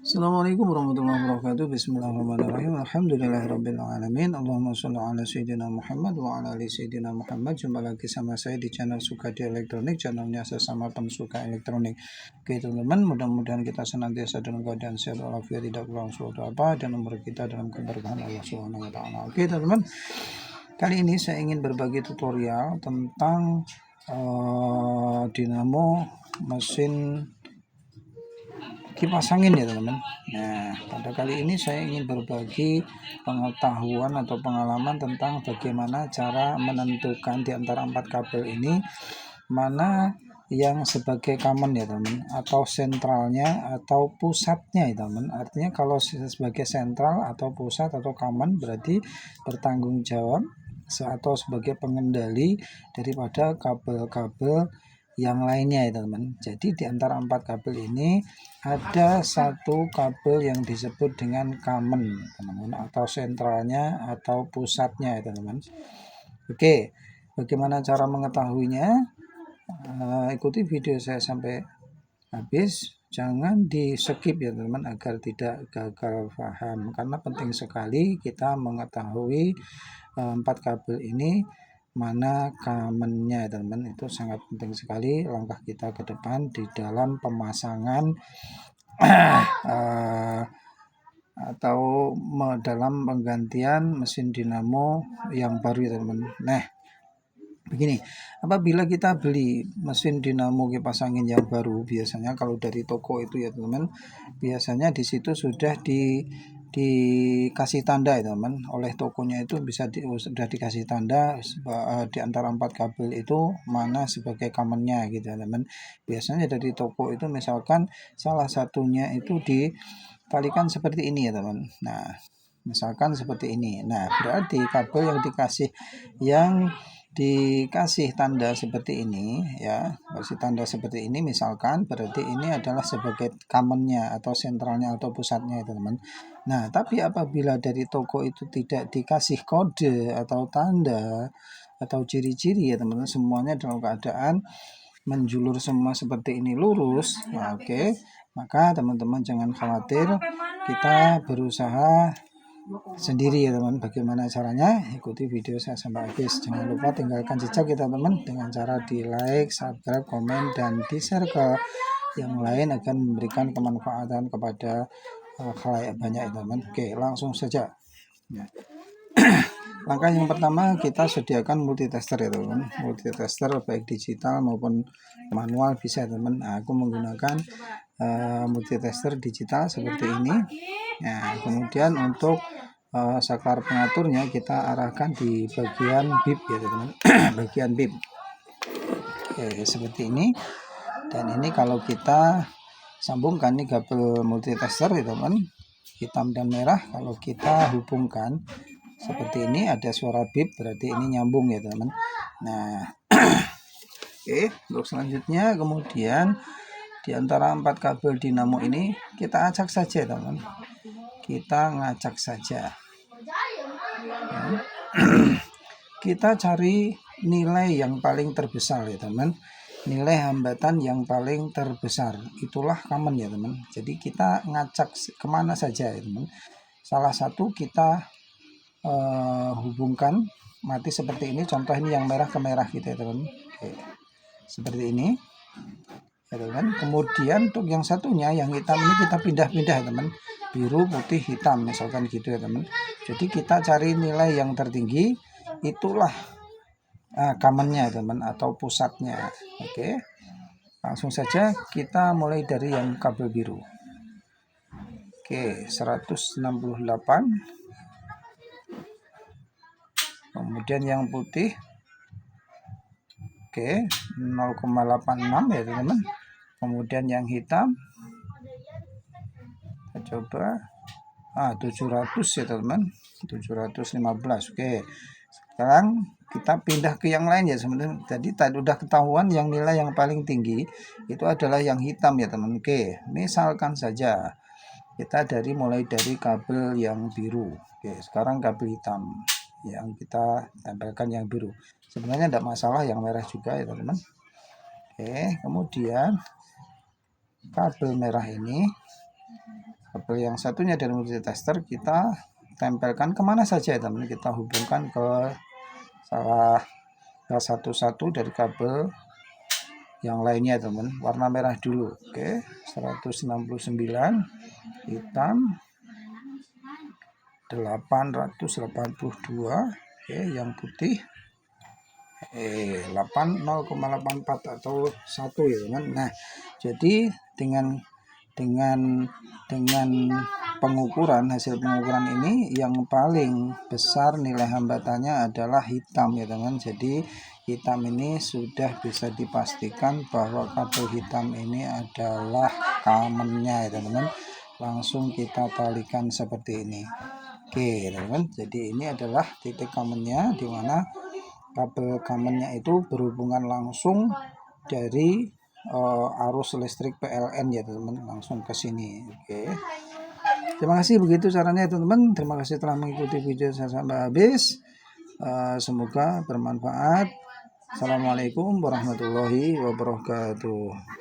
Assalamualaikum warahmatullahi wabarakatuh. Bismillahirrahmanirrahim. Alhamdulillahirabbil alamin. Allahumma shalli ala sayyidina Muhammad wa ala ali sayyidina Muhammad. Jumpa lagi sama saya di channel Sukadi Elektronik, channelnya sesama pensuka elektronik. Oke teman-teman, mudah-mudahan kita senantiasa dalam keadaan sehat walafiat, tidak kurang suatu apa, dan nomor kita dalam keberkahan Allah Subhanahu wa taala. Oke teman-teman, kali ini saya ingin berbagi tutorial tentang dinamo mesin kipas angin ya teman-teman. Nah, pada kali ini saya ingin berbagi pengetahuan atau pengalaman tentang bagaimana cara menentukan di antara 4 kabel ini mana yang sebagai common ya teman, atau sentralnya atau pusatnya ya teman. Artinya kalau sebagai sentral atau pusat atau common berarti bertanggung jawab atau sebagai pengendali daripada kabel-kabel yang lainnya ya teman. Jadi di antara 4 kabel ini ada satu kabel yang disebut dengan common teman-teman, atau sentralnya atau pusatnya ya teman-teman. Oke, bagaimana cara mengetahuinya? Ikuti video saya sampai habis, jangan di skip ya teman-teman agar tidak gagal paham, karena penting sekali kita mengetahui 4 kabel ini mana commonnya teman-teman. Itu sangat penting sekali langkah kita ke depan di dalam pemasangan atau dalam penggantian mesin dinamo yang baru ya teman-teman. Nah, begini, apabila kita beli mesin dinamo kipas angin yang baru, biasanya kalau dari toko itu ya teman-teman, biasanya di situ sudah dikasih tanda ya teman, oleh tokonya itu sudah dikasih tanda di antara 4 kabel itu mana sebagai commonnya gitu ya teman. Biasanya dari toko itu misalkan salah satunya itu ditalikan seperti ini ya teman. Nah, misalkan seperti ini. Nah, berarti kabel yang dikasih tanda seperti ini ya, kasih tanda seperti ini misalkan, berarti ini adalah sebagai commonnya atau sentralnya atau pusatnya teman-teman. Nah, tapi apabila dari toko itu tidak dikasih kode atau tanda atau ciri-ciri ya teman-teman, semuanya dalam keadaan menjulur semua seperti ini lurus ya, oke, maka teman-teman jangan khawatir, kita berusaha sendiri ya teman. Bagaimana caranya? Ikuti video saya sampai habis. Jangan lupa tinggalkan jejak ya teman dengan cara di like, subscribe, komen, dan di share ke yang lain akan memberikan kemanfaatan kepada khalayak banyak ya teman. Oke, langsung saja ya. Langkah yang pertama, kita sediakan multitester ya teman. Multitester baik digital maupun manual bisa teman. Nah, aku menggunakan multitester digital seperti ini. Nah, kemudian untuk saklar pengaturnya kita arahkan di bagian bib ya teman. Bagian bib. Oke, seperti ini. Dan ini kalau kita sambungkan nih kabel multitester ya teman, hitam dan merah, kalau kita hubungkan seperti ini ada suara bip, berarti ini nyambung ya teman. Nah, oke, untuk selanjutnya kemudian di antara 4 kabel dinamo ini kita acak saja teman. Kita ngacak saja. Ya. Kita cari nilai yang paling terbesar ya teman. Nilai hambatan yang paling terbesar itulah common ya teman. Jadi kita ngacak kemana saja ya teman. Salah satu kita hubungkan mati seperti ini, contoh ini yang merah ke merah gitu ya teman. Oke, seperti ini ya teman. Kemudian untuk yang satunya yang hitam ini kita pindah-pindah ya teman, biru, putih, hitam misalkan gitu ya teman. Jadi kita cari nilai yang tertinggi, itulah commonnya ya teman, atau pusatnya. Oke, langsung saja kita mulai dari yang kabel biru. Oke, 168. Kemudian yang putih, oke, 0,86 ya teman-teman. Kemudian yang hitam, kita coba 700 ya teman, 715. Oke, sekarang kita pindah ke yang lain ya sebenarnya. Jadi tadi udah ketahuan yang nilai yang paling tinggi itu adalah yang hitam ya teman. Oke, misalkan saja kita mulai dari kabel yang biru. Oke, sekarang kabel hitam yang kita tempelkan yang biru. Sebenarnya tidak masalah yang merah juga ya teman-teman. Oke, kemudian kabel merah ini, kabel yang satunya dari multitester kita tempelkan kemana saja ya teman, kita hubungkan ke salah satu dari kabel yang lainnya teman, warna merah dulu. Oke, 169 hitam, 882, oke, yang putih 0,84 atau 1 ya teman. Nah, jadi dengan hasil pengukuran ini yang paling besar nilai hambatannya adalah hitam ya teman. Jadi hitam ini sudah bisa dipastikan bahwa kabel hitam ini adalah common-nya ya teman. Langsung kita talikan seperti ini. Oke teman, jadi ini adalah titik common-nya, di mana kabel common-nya itu berhubungan langsung dari arus listrik PLN ya teman, langsung ke sini. Oke. Terima kasih, begitu caranya teman-teman. Terima kasih telah mengikuti video saya sampai habis. Semoga bermanfaat. Assalamualaikum warahmatullahi wabarakatuh.